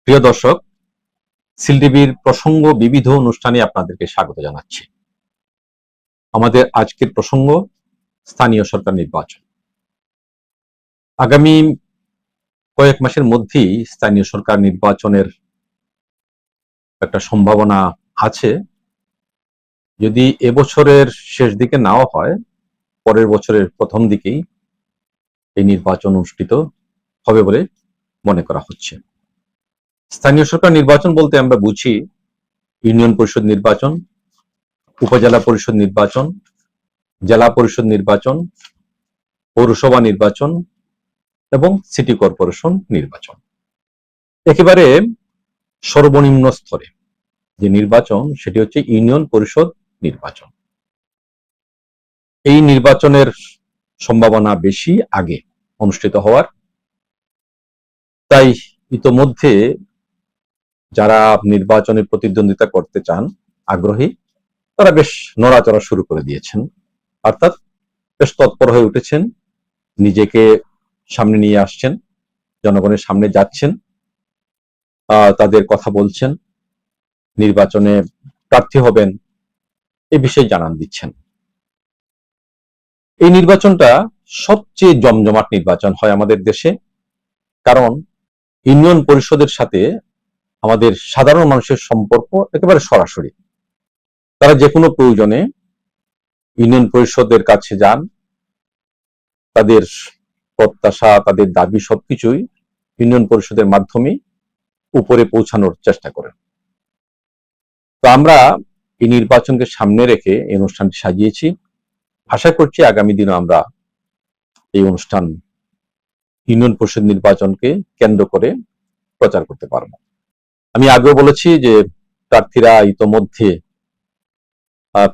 প্রিয় দর্শক, সিল টিভির প্রসঙ্গ বিবিধ অনুষ্ঠানে আপনাদেরকে স্বাগত জানাচ্ছি। আমাদের আজকের প্রসঙ্গ স্থানীয় সরকার নির্বাচন। আগামী কয়েক মাসের মধ্যেই স্থানীয় সরকার নির্বাচনের একটা সম্ভাবনা আছে। যদি এবছরের শেষ দিকে নাও হয়, পরের বছরের প্রথম দিকেই এই নির্বাচন অনুষ্ঠিত হবে বলে মনে করা হচ্ছে। স্থানীয় সরকার নির্বাচন বলতে আমরা বুঝি ইউনিয়ন পরিষদ নির্বাচন, উপজেলা পরিষদ নির্বাচন, জেলা পরিষদ নির্বাচন, পৌরসভা নির্বাচন এবং সিটি কর্পোরেশন নির্বাচন। একেবারে সর্বনিম্ন স্তরে যে নির্বাচন সেটি হচ্ছে ইউনিয়ন পরিষদ নির্বাচন। এই নির্বাচনের সম্ভাবনা বেশি আগে অনুষ্ঠিত হওয়ার, তাই ইতোমধ্যে যারা নির্বাচনে প্রতিদ্বন্দ্বিতা করতে চান আগ্রহী, তারা বেশ নড়াচড়া শুরু করে দিয়েছেন, অর্থাৎ বেশ তৎপর হয়ে উঠেছেন, নিজেকে সামনে নিয়ে আসছেন, জনগণের সামনে যাচ্ছেন, তাদের কথা বলছেন, নির্বাচনে প্রার্থী হবেন এই বিষয়ে জানান দিচ্ছেন। এই নির্বাচনটা সবচেয়ে জমজমাট নির্বাচন হয় আমাদের দেশে, কারণ ইউনিয়ন পরিষদের সাথে আমাদের সাধারণ মানুষের সম্পর্ক একেবারে সরাসরি। তারা যে কোনো প্রয়োজনে ইউনিয়ন পরিষদের কাছে যান, তাদের প্রত্যাশা, তাদের দাবি সবকিছুই ইউনিয়ন পরিষদের মাধ্যমে উপরে পৌঁছানোর চেষ্টা করেন। তো আমরা এই নির্বাচনকে সামনে রেখে এই অনুষ্ঠানটি সাজিয়েছি। আশা করছি আগামী দিনে আমরা এই অনুষ্ঠান ইউনিয়ন পরিষদ নির্বাচনকে কেন্দ্র করে প্রচার করতে পারব। আমি আগেও বলেছি যে প্রার্থীরা ইতোমধ্যে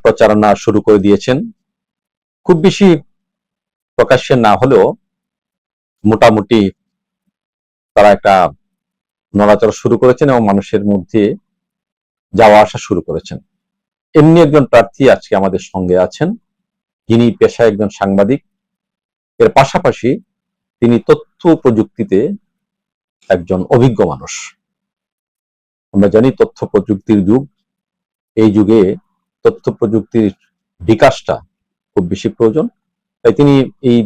প্রচারণা শুরু করে দিয়েছেন। খুব বেশি প্রকাশ্যে না হলেও মোটামুটি তারা একটা নড়াচড়া শুরু করেছেন এবং মানুষের মধ্যে যাওয়া আসা শুরু করেছেন। এমনি একজন প্রার্থী আজকে আমাদের সঙ্গে আছেন, যিনি পেশায় একজন সাংবাদিক, এর পাশাপাশি তিনি তথ্য প্রযুক্তিতে একজন অভিজ্ঞ মানুষ। আমরা জানি তথ্য প্রযুক্তির যুগ, এই যুগে তথ্য প্রযুক্তির বিকাশটা খুব বেশি প্রয়োজন। তাই তিনি এই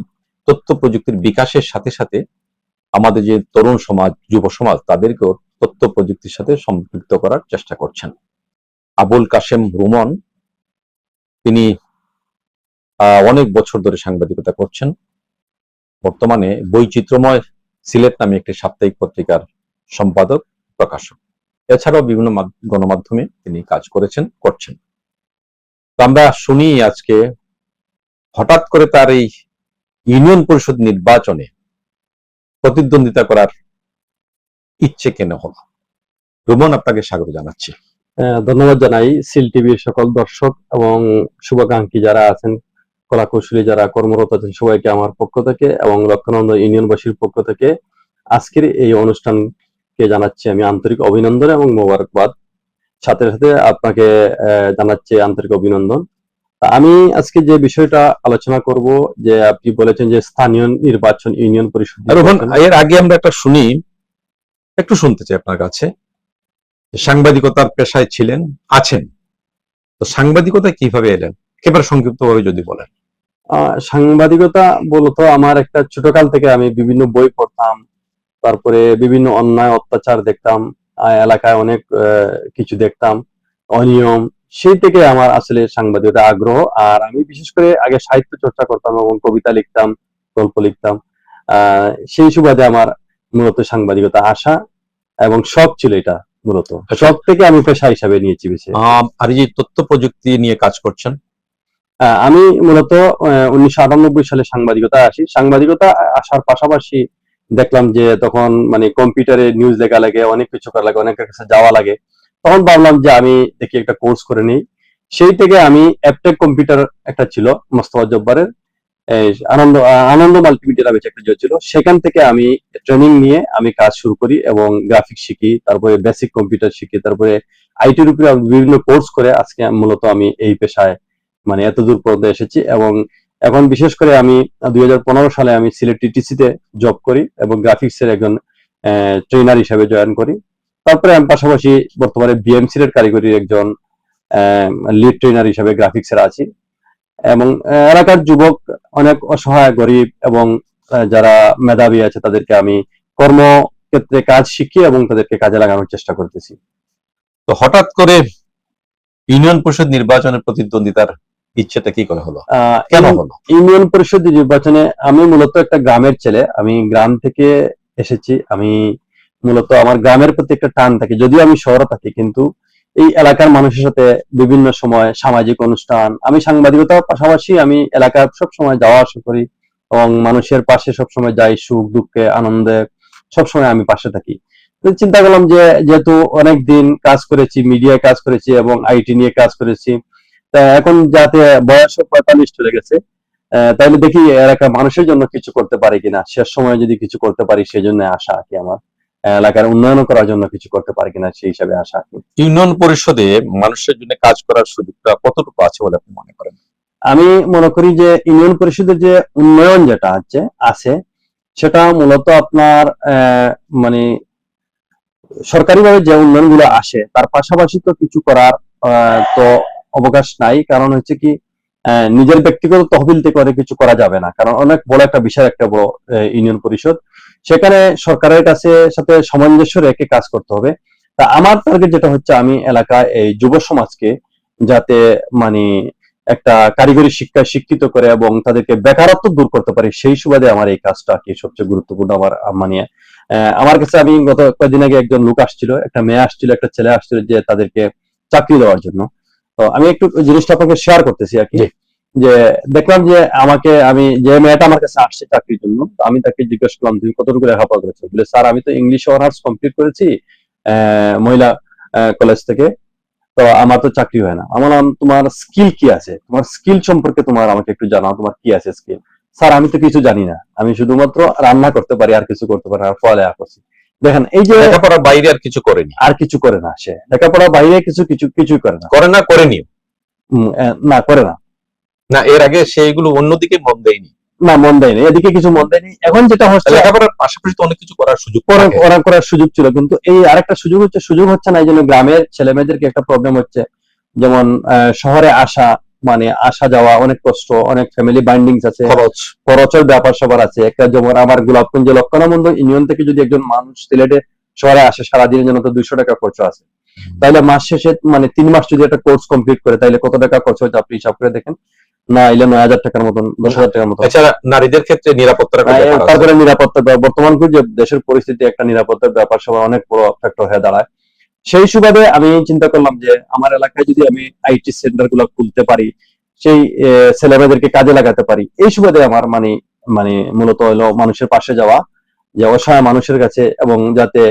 তথ্য প্রযুক্তির বিকাশের সাথে সাথে আমাদের যে তরুণ সমাজ, যুব সমাজ, তাদেরকেও তথ্য প্রযুক্তির সাথে সম্পৃক্ত করার চেষ্টা করছেন। আবুল কাশেম রুমন, তিনি অনেক বছর ধরে সাংবাদিকতা করছেন। বর্তমানে বৈচিত্র্যময় সিলেট নামে একটি সাপ্তাহিক পত্রিকার সম্পাদক, প্রকাশক। এছাড়াও বিভিন্ন গণমাধ্যমে তিনি কাজ করছেন। আমরা শুনি আজকে হঠাৎ করে তার এই ইউনিয়ন পরিষদ নির্বাচনে প্রতিদ্বন্দ্বিতা করার ইচ্ছে কেন হলো। রুমন, আপনাকে স্বাগত জানাচ্ছি। ধন্যবাদ জানাই সিল টিভির সকল দর্শক এবং শুভাকাঙ্ক্ষী যারা আছেন, কলাকৌশলী যারা কর্মরত আছেন, সবাইকে আমার পক্ষ থেকে এবং লক্ষ্মণন্দ ইউনিয়নবাসীর পক্ষ থেকে আজকের এই অনুষ্ঠানকে জানাচ্ছি আমি আন্তরিক অভিনন্দন এবং মোবারকবাদ। সাথে সাথে আপনাকে জানাচ্ছি আন্তরিক অভিনন্দন। আমি আজকে যে বিষয়টা আলোচনা করব, যে আপনি বলেছেন যে স্থানীয় নির্বাচন, ইউনিয়ন পরিষদ। এর আগে আমরা একটু শুনতে চাই আপনার কাছে। সাংবাদিকতার পেশায় আছেন, তো সাংবাদিকতা কিভাবে এলেন, একেবারে সংক্ষিপ্ত ভাবে যদি বলেন। সাংবাদিকতা বলতো আমার একটা ছোটকাল থেকে আমি বিভিন্ন বই পড়তাম, তারপরে বিভিন্ন অন্যায় অত্যাচার দেখতাম, এলাকায় অনেক কিছু দেখতাম, অনিয়ম। সেই থেকে আমার আসলে সাংবাদিকতা আগ্রহ। আর আমি বিশেষ করে আগে সাহিত্য চর্চা করতাম এবং কবিতা লিখতাম, গল্প লিখতাম। সেই সুবাদে আমার মূলত সাংবাদিকতা আসা এবং শখ ছিল, এটা মূলত শখ থেকে আমি পেশা হিসাবে নিয়েছি বেশি। আর এই যে তথ্য প্রযুক্তি নিয়ে কাজ করছেন, আমি মূলত 1998 সালে সাংবাদিকতা আসি। সাংবাদিকতা আসার পাশাপাশি দেখলাম যে তখন মানে কম্পিউটারে নিউজ লেখা লাগে, অনেক কিছু করা লাগে, অনেকের কাছে যাওয়া লাগে। তখন ভাবলাম যে আমি দেখি একটা কোর্স করে নিই। সেই থেকে আমি অ্যাপটেক কম্পিউটার একটা ছিল মোস্তফা জব্বারের, আনন্দ মাল্টিমিডিয়া নামে একটা ছিল, সেখান থেকে আমি ট্রেনিং নিয়ে আমি কাজ শুরু করি এবং গ্রাফিক্স শিখি, তারপরে বেসিক কম্পিউটার শিখি, তারপরে আইটির উপরে বিভিন্ন কোর্স করে আজকে মূলত আমি এই পেশায় মানে এতদূর পর্যায়ে এসেছি। এবং এখন বিশেষ করে আমি 2015 সালে আমি সিলেট টিটিসিতে জব করি এবং গ্রাফিক্সের একজন ট্রেনার হিসেবে জয়েন করি। তারপরে আমি পাশাপাশি বর্তমানে বিএমসির এর কারিগরির একজন লিড ট্রেনার হিসেবে গ্রাফিক্সের আছি, এবং এলাকার যুবক অনেক অসহায় গরিব এবং যারা মেধাবী আছে তাদেরকে আমি কর্মক্ষেত্রে কাজ শিখিয়ে এবং তাদেরকে কাজে লাগানোর চেষ্টা করতেছি। তো হঠাৎ করে ইউনিয়ন পরিষদ নির্বাচনের প্রতিদ্বন্দ্বিতার ইচ্ছেটা কি করে হলো, কেন হলো? ইউনিয়ন পরিষদ নির্বাচনে আমি মূলত একটা গ্রামের ছেলে, আমি গ্রাম থেকে এসেছি। আমি মূলত আমার গ্রামের প্রতি একটা টান থাকে, যদিও আমি শহরে থাকি, কিন্তু এই এলাকার মানুষের সাথে বিভিন্ন সময় সামাজিক অনুষ্ঠান, আমি সাংবাদিকতার পাশাপাশি আমি এলাকার সব সময় যাওয়া আসা করি এবং মানুষের পাশে সবসময় যাই, সুখ দুঃখে আনন্দে সবসময় আমি পাশে থাকি। তো চিন্তা করলাম যে যেহেতু অনেক দিন কাজ করেছি, মিডিয়ায় কাজ করেছি এবং আইটি নিয়ে কাজ করেছি, তা এখন যাতে বয়স 45 চলে গেছে, তাহলে দেখি এলাকার মানুষের জন্য কিছু করতে পারি কিনা, শেষ সময়ে যদি কিছু করতে পারি সেই জন্য আশা কি আমার, এলাকার উন্নয়ন করার জন্য কিছু করতে পারি কিনা সেই হিসাবে আশা। ইউনিয়ন পরিষদে মানুষের জন্য কাজ করার সুযোগটা কতটুকু আছে বলে আপনি মনে করেন? আমি মনে করি যে ইউনিয়ন পরিষদের যে উন্নয়ন যেটা আছে সেটা মূলত আপনার মানে সরকারিভাবে যে উন্নয়নগুলো আসে তার পাশাপাশি তো কিছু করার তো অবকাশ নাই। কারণ হচ্ছে কি, নিজের ব্যক্তিগত তহবিল থেকে অনেক কিছু করা যাবে না, কারণ অনেক বড় একটা বিশাল একটা বড় ইউনিয়ন পরিষদ, সেখানে সরকারের কাছে সাথে সামঞ্জস্য রেখে কাজ করতে হবে। তা আমার টার্গেট যেটা হচ্ছে, আমি এলাকায় এই যুব সমাজকে যাতে মানে একটা কারিগরি শিক্ষায় শিক্ষিত করে এবং তাদেরকে বেকারত্ব দূর করতে পারি, সেই সুবাদে আমার এই কাজটা কি সবচেয়ে গুরুত্বপূর্ণ আমার মানে আমার কাছে। আমি গত কয়েকদিন আগে একজন লোক আসছিল, একটা মেয়ে আসছিল, একটা ছেলে আসছিল, যে তাদেরকে চাকরি দেওয়ার জন্য। তো আমি একটু জিনিসটা আপনাকে শেয়ার করতেছি আর কি, যে দেখলাম যে আমি যে মেয়েটা আমার কাছে আসছে চাকরির জন্য, আমি তাকে জিজ্ঞেস করলাম তুমি কতটুকু লেখাপড়া করেছো? বলে স্যার আমি তো ইংলিশ অনার্স কমপ্লিট করেছি মহিলা কলেজ থেকে, তো আমার তো চাকরি হয় না। আমার বললাম তোমার স্কিল কি আছে, তোমার স্কিল সম্পর্কে তোমার আমাকে একটু জানাও, তোমার কি আছে স্কিল? স্যার আমি তো কিছু জানি না, আমি শুধুমাত্র রান্না করতে পারি, আর কিছু করতে পারি না, পড়ালেখা করছি। দেখেন এই যে লেখাপড়ার বাইরে আর কিছু করেনি, আর কিছু করে না, সে লেখাপড়ার বাইরে কিছুই করে না, করেনি না করে না, না এর আগে সেইগুলো অন্যদিকে মন দেয়নি, না মন দেয়নি, এদিকে কিছু মন দেয়নি। এখন যেটা হচ্ছে লেখাপড়ার পাশাপাশি তো অনেক কিছু করার সুযোগ করার সুযোগ ছিল, কিন্তু এই আরেকটা সুযোগ হচ্ছে না। এই জন্য গ্রামের ছেলে মেয়েদেরকে একটা প্রবলেম হচ্ছে, যেমন শহরে আসা যাওয়া অনেক কষ্ট, অনেক ফ্যামিলি বাইন্ডিংস আছে, খরচের ব্যাপার সবার আছে। একটা যেমন আমার গোলাপগঞ্জ লক্ষণামন্দ ইউনিয়ন থেকে যদি একজন মানুষ সিলেটে শহরে আসে, সারাদিনের জন্য তো 200 টাকা খরচ আছে, তাহলে মাস শেষে 3 মাস যদি একটা কোর্স কমপ্লিট করে, তাহলে কত টাকা খরচ হচ্ছে আপনি হিসাব করে দেখেন না, এলে 9,000 টাকার মতন, 10,000 টাকার মতন। এছাড়া নারীদের ক্ষেত্রে নিরাপত্তার তারপরে নিরাপত্তা, বর্তমান যে দেশের পরিস্থিতি, একটা নিরাপত্তার ব্যাপার সবার অনেক বড় ফ্যাক্টর হয়ে দাঁড়ায়। সেই সুবাদে আমি চিন্তা করলাম যে আমার এলাকায় যদি আমি আইটি সেন্টার গুলো খুলতে পারি, সেই ছেলেমেয়েদেরকে কাজে লাগাতে পারি, এই সুবাদে আমার মানে মূলত হলো মানুষের পাশে যাওয়া, যে অসহায় মানুষের কাছে, এবং যাতে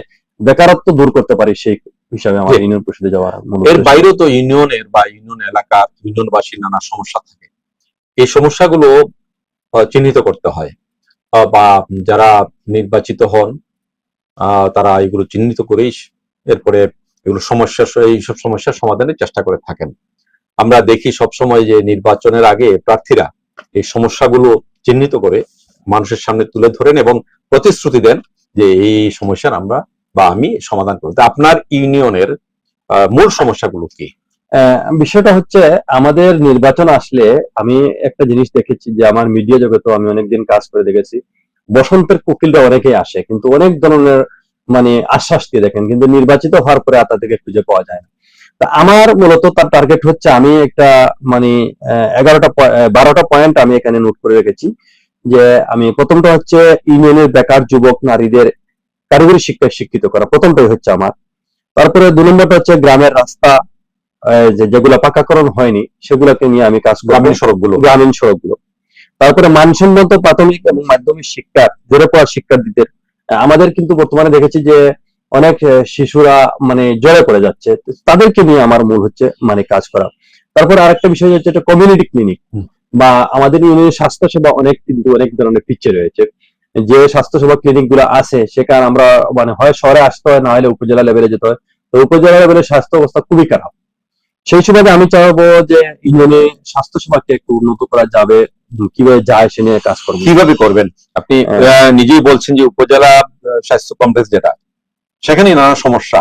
বেকারত্ব দূর করতে পারি, সেই হিসাবে আমার ইউনিয়ন পরিষদে যাওয়া। এর বাইরেও তো ইউনিয়নের বা ইউনিয়ন এলাকার ইউনিয়নবাসীর নানা সমস্যা থাকে, এই সমস্যাগুলো চিহ্নিত করতে হয়, বা যারা নির্বাচিত হন তারা এগুলো চিহ্নিত করেই এরপরে এইসব সমস্যার সমাধানের চেষ্টা করে থাকেন। আমরা দেখি সবসময় যে নির্বাচনের আগে প্রার্থীরা এই সমস্যাগুলো চিহ্নিত করে মানুষের সামনে তুলে ধরেন এবং প্রতিশ্রুতি দেন যে এই সমস্যার আমি সমাধান করব। আপনার ইউনিয়নের মূল সমস্যাগুলো কি? বিষয়টা হচ্ছে, আমাদের নির্বাচন আসলে আমি একটা জিনিস দেখেছি, যে আমার মিডিয়া জগতে আমি অনেকদিন কাজ করে দেখেছি, বসন্তের কোকিলটা অনেকেই আসে, কিন্তু অনেক ধরনের আশ্বাস দিয়ে দেখেন, কিন্তু নির্বাচিত হওয়ার পরে আর তাদেরকে খুঁজে পাওয়া যায় না। তা আমার মূলত তার টার্গেট হচ্ছে, আমি একটা 12টা পয়েন্ট আমি এখানে নোট করে রেখেছি, যে আমি প্রথমটা হচ্ছে ইউনিয়নের বেকার যুবক নারীদের কারিগরি শিক্ষায় শিক্ষিত করা, প্রথমটাই হচ্ছে আমার। তারপরে 2 নম্বরটা হচ্ছে গ্রামের রাস্তা যেগুলো পাকাকরণ হয়নি সেগুলোকে নিয়ে আমি কাজ করব, গ্রামীণ সড়কগুলো। তারপরে মানসম্মত প্রাথমিক এবং মাধ্যমিক শিক্ষা, জোরে পড়া শিক্ষার্থীদের, আমাদের কিন্তু বর্তমানে দেখেছি যে অনেক শিশুরা জড়ে পড়ে যাচ্ছে, তাদেরকে নিয়ে আমার মূল হচ্ছে কাজ করা। তারপরে আরেকটা বিষয় হচ্ছে একটা কমিউনিটি ক্লিনিক, বা আমাদের ইউনিয়নের স্বাস্থ্য সেবা অনেক ধরনের পিছিয়ে রয়েছে। যে স্বাস্থ্য সেবা ক্লিনিক গুলো আছে, সেখানে আমরা হয় শহরে আসতে হয়, না হলে উপজেলা লেভেলে যেতে হয়। তো উপজেলা লেভেলের স্বাস্থ্য অবস্থা খুবই খারাপ। সেই সুবাদে আমি চাইবো যে ইউনিয়নে স্বাস্থ্য সেবাকে একটু উন্নত করা যাবে, কিভাবে যায় সে নিয়ে কাজ করবো। কিভাবে করবেন? আপনি নিজেই বলছেন যে উপজেলা স্বাস্থ্য কমপ্লেক্স যেটা, সেখানে নানা সমস্যা,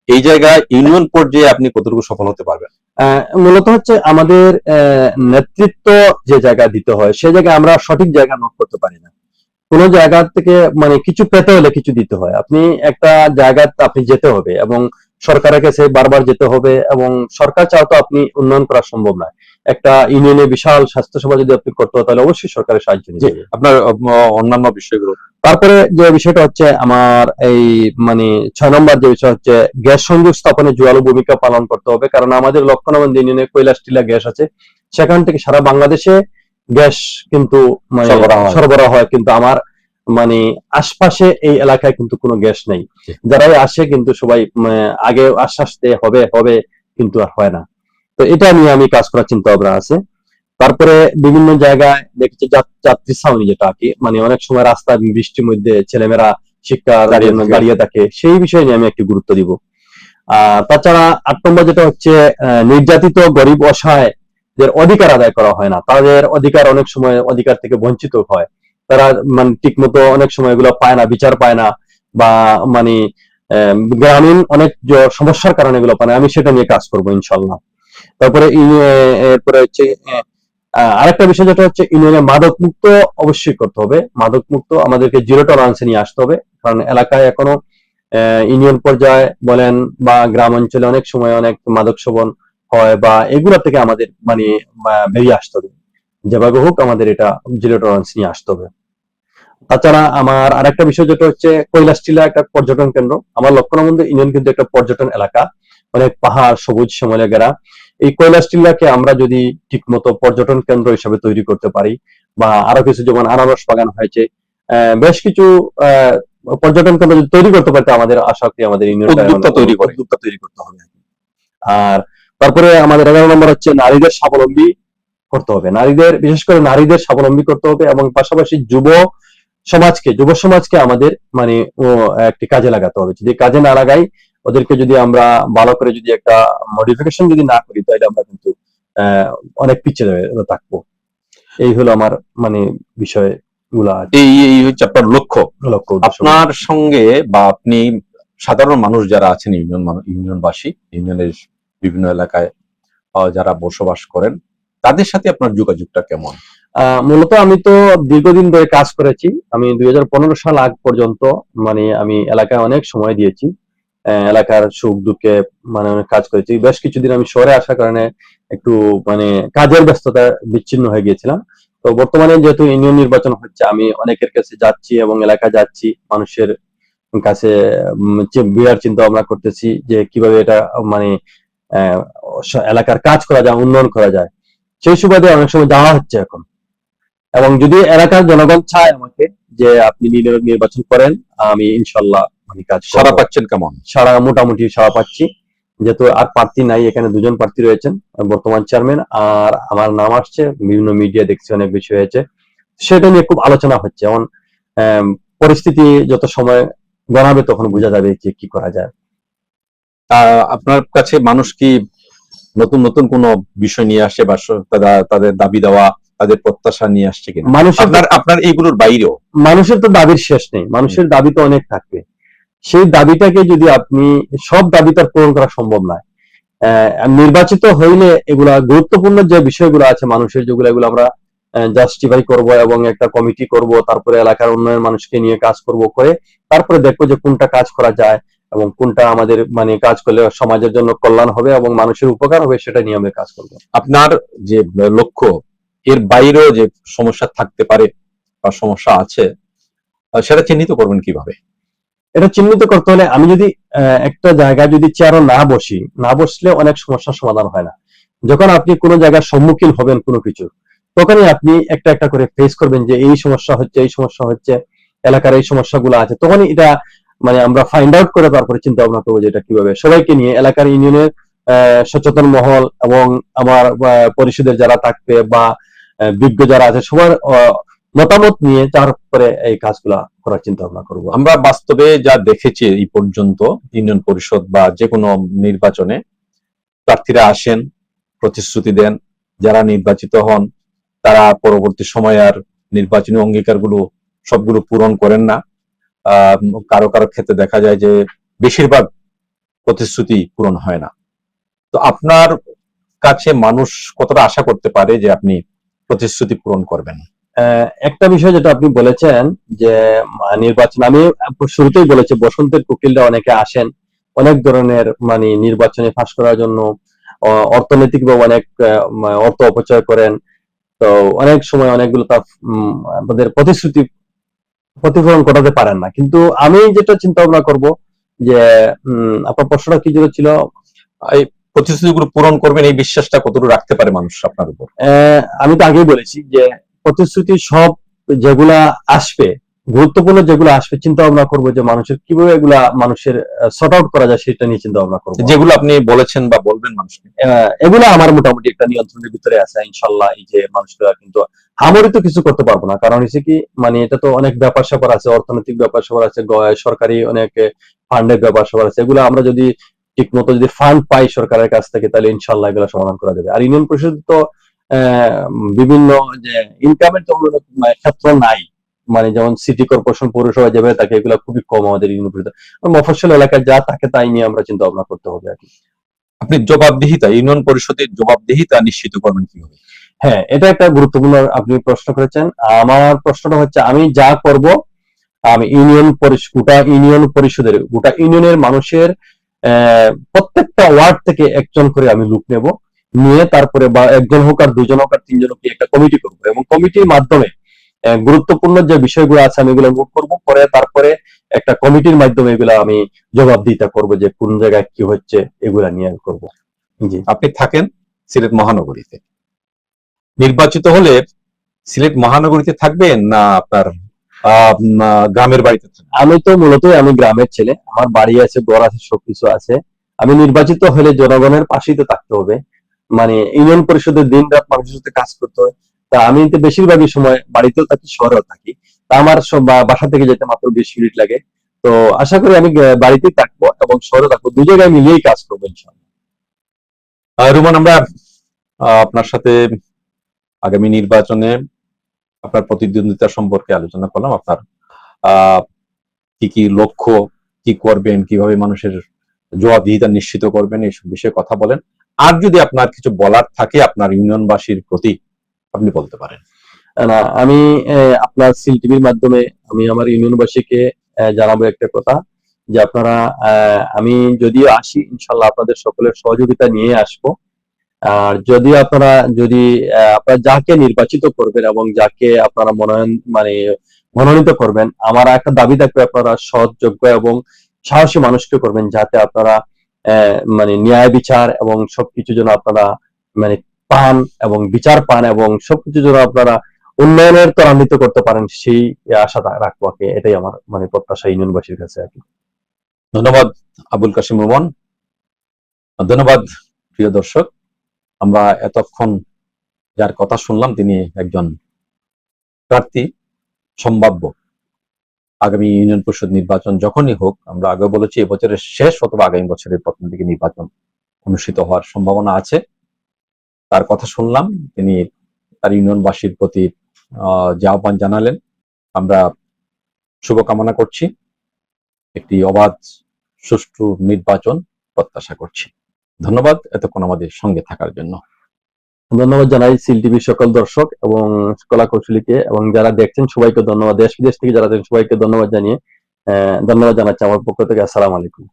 এই জায়গায় ইউনিয়ন পর্যায়ে আপনি কতটুকু সফল হতে পারবেন? মূলত হচ্ছে আমাদের নেতৃত্ব যে জায়গা দিতে হয় সে জায়গায় আমরা সঠিক জায়গা নোট করতে পারি না। কোন জায়গা থেকে মানে কিছু পেতে হলে কিছু দিতে হয়। আপনি একটা জায়গাতে আপনি যেতে হবে এবং সরকারের কাছে বারবার যেতে হবে, এবং সরকার চাও তো আপনি উন্নয়ন করা সম্ভব নয়। একটা ইউনিয়নে বিশাল স্বাস্থ্যসেবা যদি আপনি করতে হয় তাহলে অবশ্যই সরকারের সাহায্য নিতে জি, হবে। আপনার অন্যান্য বিষয়গুলো। তারপরে যে বিষয়টা হচ্ছে আমার এই মানে 6 নম্বর যে বিষয় হচ্ছে গ্যাস সংযোগ স্থাপনে জোরালো ভূমিকা পালন করতে হবে, কারণ আমাদের লক্ষণবন্দ ইউনিয়নে কৈলাস টিলা গ্যাস আছে, সেখান থেকে সারা বাংলাদেশে গ্যাস কিন্তু মানে সরবরাহ হয়, কিন্তু আমার মানে আশপাশে এই এলাকায় কিন্তু কোনো গ্যাস নেই। জি। যারাই আসে কিন্তু সবাই আগে আশ্বাস দেয় হবে হবে, কিন্তু আর হয় না। তো এটা নিয়ে আমি কাজ করার চিন্তা ভাবনা আছে। তারপরে বিভিন্ন জায়গায় দেখেছি যাত্রী ছাউনি, যেটা কি মানে অনেক সময় রাস্তায় বৃষ্টির মধ্যে ছেলেমেয়েরা শিক্ষার জন্য দাঁড়িয়ে থাকে, সেই বিষয় নিয়ে আমি একটু গুরুত্ব দিব। তাছাড়া 8 নম্বর যেটা হচ্ছে নির্যাতিত গরিব অসহায়দের অধিকার আদায় করা হয় না, তাদের অধিকার অনেক সময় অধিকার থেকে বঞ্চিত হয়, তারা মানে ঠিক মতো অনেক সময় এগুলো পায় না, বিচার পায় না, বা মানে গ্রামীণ অনেক সমস্যার কারণে এগুলো পায় না। আমি সেটা নিয়ে কাজ করবো ইনশাল্লাহ। তারপরে এরপরে হচ্ছে আরেকটা বিষয় যেটা হচ্ছে ইউনিয়নে মাদক মুক্ত অবশ্যই করতে হবে। মাদক মুক্ত আমাদেরকে জিরো টলারেন্সে নিয়ে আসতে হবে, কারণ এলাকায় এখনো ইউনিয়ন পর্যায়ে বলেন বা গ্রাম অঞ্চলে অনেক সময় অনেক মাদক সেবন হয়, বা এগুলা থেকে আমাদের মানে বেরিয়ে আসতে হবে। যেভাবে হোক আমাদের এটা জিরো টলারেন্স নিয়ে আসতে হবে। তাছাড়া আমার আরেকটা বিষয় যেটা হচ্ছে কৈলাসটিলা একটা পর্যটন কেন্দ্র। আমার লক্ষণবন্দ ইউনিয়ন কিন্তু একটা পর্যটন এলাকা, অনেক পাহাড় সবুজ শ্যামলে ঘেরা। এই কৈলাসটিলাকে আমরা যদি ঠিকমতো পর্যটন কেন্দ্র হিসেবে তৈরি করতে পারি, বা আরো কিছু যেমন আনারস বাগান হয়েছে, বেশ কিছু পর্যটন কেন্দ্র যদি তৈরি করতে পারতে আমাদের আশা করি আমাদের উদ্যোক্তা তৈরি করতে হবে। আর তারপরে আমাদের 11 নম্বর হচ্ছে নারীদের স্বাবলম্বী করতে হবে। নারীদের, বিশেষ করে নারীদের স্বাবলম্বী করতে হবে, এবং পাশাপাশি যুব সমাজকে আমাদের মানে একটি কাজে লাগাতে হবে। যদি কাজে না লাগাই, ওদেরকে যদি আমরা ভালো করে যদি একটা মডিফিকেশন যদি না করি, তাহলে আমরা কিন্তু আহ অনেক পিছিয়ে থাকবো। এই হলো আমার মানে বিষয় গুলা, এই হচ্ছে আপনার লক্ষ্য। আপনার সঙ্গে বা আপনি সাধারণ মানুষ যারা আছেন ইউনিয়নবাসী, ইউনিয়নের বিভিন্ন এলাকায় যারা বসবাস করেন, তাদের সাথে আপনার যোগাযোগটা কেমন? মূলত আমি তো দীর্ঘদিন ধরে কাজ করেছি। আমি 2015 সাল আগ পর্যন্ত মানে আমি এলাকায় অনেক সময় দিয়েছি, এলাকার সুখ দুঃখে মানে অনেক কাজ করেছি। বেশ কিছুদিন আমি শহরে আসার কারণে একটু মানে কাজের ব্যস্ততা বিচ্ছিন্ন হয়ে গিয়েছিলাম। তো বর্তমানে যেহেতু ইউনিয়ন নির্বাচন হচ্ছে, আমি অনেকের কাছে যাচ্ছি এবং এলাকা যাচ্ছি, মানুষের কাছে বিরাট চিন্তা ভাবনা করতেছি যে কিভাবে এটা মানে আহ, এলাকার কাজ করা যায়, উন্নয়ন করা যায়। সেই সুবাদে অনেক সময় যাওয়া হচ্ছে এখন। এবং যদি এলাকার জনগণ চায় আমাকে যে আপনি নির্বাচন করেন, আমি ইনশাল্লাহ মানে কাজ সাড়া পাচ্ছেন কেমন? সারা মোটামুটি সাড়া পাচ্ছি, যেহেতু আর প্রার্থী নাই, এখানে 2জন প্রার্থী রয়েছেন, বর্তমান চেয়ারম্যান আর আমার নাম আসছে, বিভিন্ন মিডিয়া দেখছি অনেক বেশি হয়েছে, সেটা নিয়ে খুব আলোচনা হচ্ছে। এখন পরিস্থিতি যত সময় গণাবে তখন বোঝা যাবে যে কি করা যায়। আপনার কাছে মানুষ কি নতুন নতুন কোনো বিষয় নিয়ে আসছে, বা তাদের দাবি দেওয়া, তাদের প্রত্যাশা নিয়ে আসছে কিনা? আপনার এইগুলোর বাইরেও মানুষের তো দাবির শেষ নেই, মানুষের দাবি তো অনেক থাকবে। সেই দাবিটাকে যদি আপনি, সব দাবি তার পূরণ করা সম্ভব নয়। নির্বাচিত হইলে এগুলা গুরুত্বপূর্ণ যে বিষয়গুলো আছে মানুষের, যেগুলো এগুলো আমরা জাস্টিফাই করব এবং একটা কমিটি করব, তারপরে এলাকার উন্নয়ন মানুষকে নিয়ে কাজ করব, করে তারপরে দেখবো যে কোনটা কাজ করা যায় এবং কোনটা আমাদের মানে কাজ করলে সমাজের জন্য কল্যাণ হবে এবং মানুষের উপকার হবে, সেটা নিয়ে আমরা কাজ করবো। আপনার যে লক্ষ্য, এর বাইরেও যে সমস্যা থাকতে পারে বা সমস্যা আছে, সেটা চিহ্নিত করবেন কিভাবে? এটা চিহ্নিত করতে হলে আমি যদি একটা জায়গায় যদি চেয়ারও না বসলে অনেক সমস্যার সমাধান হয় না। যখন আপনি কোনো জায়গার সম্মুখীন হবেন কোনো কিছু, তখনই আপনি একটা একটা করে ফেস করবেন যে এই সমস্যা হচ্ছে, এই সমস্যা হচ্ছে, এলাকার এই সমস্যাগুলো আছে, তখনই এটা মানে আমরা ফাইন্ড আউট করে তারপরে চিন্তা ভাবনা করবো যে এটা কিভাবে সবাইকে নিয়ে এলাকার ইউনিয়নের সচেতন মহল এবং আমার পরিষদের যারা থাকবে বা বিজ্ঞ যারা আছে সবার মতামত নিয়ে তারপরে এই কাজগুলা করার চিন্তা ভাবনা করবো। আমরা বাস্তবে যা দেখেছি এই পর্যন্ত, ইউনিয়ন পরিষদ বা যে কোনো নির্বাচনে প্রার্থীরা আসেন, প্রতিশ্রুতি দেন, যারা নির্বাচিত হন তারা পরবর্তী সময় আর নির্বাচনী অঙ্গীকারগুলো সবগুলো পূরণ করেন না। কারো কারো ক্ষেত্রে দেখা যায় যে বেশিরভাগ প্রতিশ্রুতি পূরণ হয় না। তো আপনার কাছে মানুষ কতটা আশা করতে পারে যে আপনি প্রতিশ্রুতি পূরণ করবেন? একটা বিষয় যেটা আপনি বলেছেন যে নির্বাচন, আমি শুরুতেই বলেছি বসন্তের কোকিলরা অনেকে আসেন অনেক ধরনের মানে নির্বাচনে ফাঁস করার জন্য, অর্থনৈতিকভাবে অনেক অর্থ অপচয় করেন। তো অনেক সময় অনেকগুলো তার আমাদের প্রতিশ্রুতি প্রতিফলন ঘটাতে পারেন না। কিন্তু আমি যেটা চিন্তা ভাবনা করবো যে আপনার প্রশ্নটা কি যেটা ছিল, এই প্রতিশ্রুতিগুলো পূরণ করবেন এই বিশ্বাসটা কতটুকু রাখতে পারে মানুষ আপনার উপর? আমি তো আগেই বলেছি যে প্রতিশ্রুতি সব যেগুলা আসবে, গুরুত্বপূর্ণ যেগুলো আসবে, চিন্তা ভাবনা করবো যে মানুষের কিভাবে এগুলা মানুষের সর্ট আউট করা যায় সেটা নিয়ে চিন্তা ভাবনা করবো। যেগুলো আপনি বলেছেন বা বলবেন মানুষকে, এগুলো আমার মোটামুটি একটা নিয়ন্ত্রণের ভিতরে আছে ইনশাল্লাহ। এই যে মানুষরা কিন্তু আমারই তো কিছু করতে পারবো না, কারণ হচ্ছে কি মানে এটা তো অনেক ব্যাপার স্যাপার আছে, অর্থনৈতিক ব্যাপার স্যাপার আছে, সরকারি অনেক ফান্ডের ব্যাপার স্যাপার আছে। এগুলো আমরা যদি ঠিক মতো যদি ফান্ড পাই সরকারের কাছ থেকে, তাহলে ইনশাল্লাহ এগুলো সমাধান করা যাবে। আর ইউনিয়ন পরিষদ তো বিভিন্ন যে ইনকামের তো ক্ষেত্র নাই, মানে যেমন সিটি কর্পোরেশন পৌরসভা যাবে তাকে, এগুলো খুবই কম আমাদের ইউনিয়ন পরিষদ। মফস্বল এলাকায় যা থাকে তাই নিয়ে আমরা চিন্তা ভাবনা করতে হবে আর কি। আপনি জবাবদিহিতা, ইউনিয়ন পরিষদের জবাবদিহিতা নিশ্চিত করবেন কিভাবে? হ্যাঁ, এটা একটা গুরুত্বপূর্ণ আপনি প্রশ্ন করেছেন। আমার প্রশ্নটা হচ্ছে আমি যা করব, আমি গোটা ইউনিয়নের মানুষের প্রত্যেকটা ওয়ার্ড থেকে একজন করে আমি লোক নেব, নিয়ে তারপরে বা একজন হোক আর দুজন হোক আর তিনজন হোক একটা কমিটি করবো, এবং কমিটির মাধ্যমে গুরুত্বপূর্ণ যে বিষয়গুলো আছে আমি এগুলো নোট করবো, পরে তারপরে একটা কমিটির মাধ্যমে এগুলো আমি জবাবদিহিতা করবো যে কোন জায়গায় কি হচ্ছে, এগুলা নিয়ে আমি করবো। জি। আপনি থাকেন সিলেট মহানগরীতে, নির্বাচিত হলে সিলেট মহানগরীতে থাকবেন না আপনার গ্রামের বাড়িতে থাকবেন? আমি তো মূলত আমি গ্রামের ছেলে, আমার বাড়ি আছে, ঘর আছে, সবকিছু আছে। আমি নির্বাচিত হলে জনগণের পাশেই তো থাকতে হবে, মানে ইউনিয়ন পরিষদের দিন রাত মানুষের সাথে কাজ করতে হয়। তা আমি তো বেশিরভাগই সময় বাড়িতেও থাকি, শহরেও থাকি। তা আমার বাসা থেকে যেতে মাত্র 20 মিনিট লাগে। তো আশা করি আমি বাড়িতেই থাকবো এবং শহরে থাকবো, দুই জায়গায় মিলিয়েই কাজ করবো ইনশাআল্লাহ। রুমান, আমরা আপনার সাথে আগামী নির্বাচনে আপনার প্রতিদ্বন্দ্বিতা সম্পর্কে আলোচনা করলাম। আপনার কি কি লক্ষ্য, কি করবেন, কিভাবে মানুষের জবাবদিহিতা নিশ্চিত করবেন, এইসব বিষয়ে কথা বলেন। আর যদি আপনার কিছু বলার থাকে আপনার ইউনিয়নবাসীর প্রতি, আপনি বলতে পারেন। না, আমি আপনার সিল টিভির মাধ্যমে আমি আমার ইউনিয়নবাসীকে জানাবো একটা কথা, যে আপনারা আমি যদিও আসি ইনশাল্লাহ আপনাদের সকলের সহযোগিতা নিয়ে আসবো। আর যদি আপনারা আপনারা যাকে নির্বাচিত করবেন এবং যাকে আপনারা মনোনীত করবেন, আমার একটা দাবি থাকবে আপনারা সৎ, যোগ্য এবং সাহসী মানুষকে করবেন, যাতে আপনারা মানে ন্যায় বিচার এবং সবকিছু যেন আপনারা মানে পান এবং বিচার পান, এবং সবকিছু যেন আপনারা উন্নয়নের ত্বরান্বিত করতে পারেন, সেই আশা রাখবো আর কি। এটাই আমার মানে প্রত্যাশা ইউনিয়নবাসীর কাছে আর কি। ধন্যবাদ আবুল কাশিম রুমান। ধন্যবাদ প্রিয় দর্শক। আমরা এতক্ষণ যার কথা শুনলাম তিনি একজন প্রার্থী, সম্ভাব্য আগামী ইউনিয়ন পরিষদ নির্বাচন যখনই হোক, আমরা আগে বলেছি এবছরের শেষ অথবা আগামী বছরের প্রথম দিকে নির্বাচন অনুষ্ঠিত হওয়ার সম্ভাবনা আছে। তার কথা শুনলাম, তিনি তার ইউনিয়নবাসীর প্রতি যে আহ্বান জানালেন, আমরা শুভকামনা করছি। একটি অবাধ সুষ্ঠু নির্বাচন প্রত্যাশা করছি। ধন্যবাদ এতক্ষণ আমাদের সঙ্গে থাকার জন্য। ধন্যবাদ জানাই সিল টিভির সকল দর্শক এবং কলা কৌশলীকে, এবং যারা দেখছেন সবাইকে ধন্যবাদ, দেশ বিদেশ থেকে যারা দেখছেন সবাইকে ধন্যবাদ জানিয়ে ধন্যবাদ জানাচ্ছি আমার পক্ষ থেকে। আসসালামু আলাইকুম।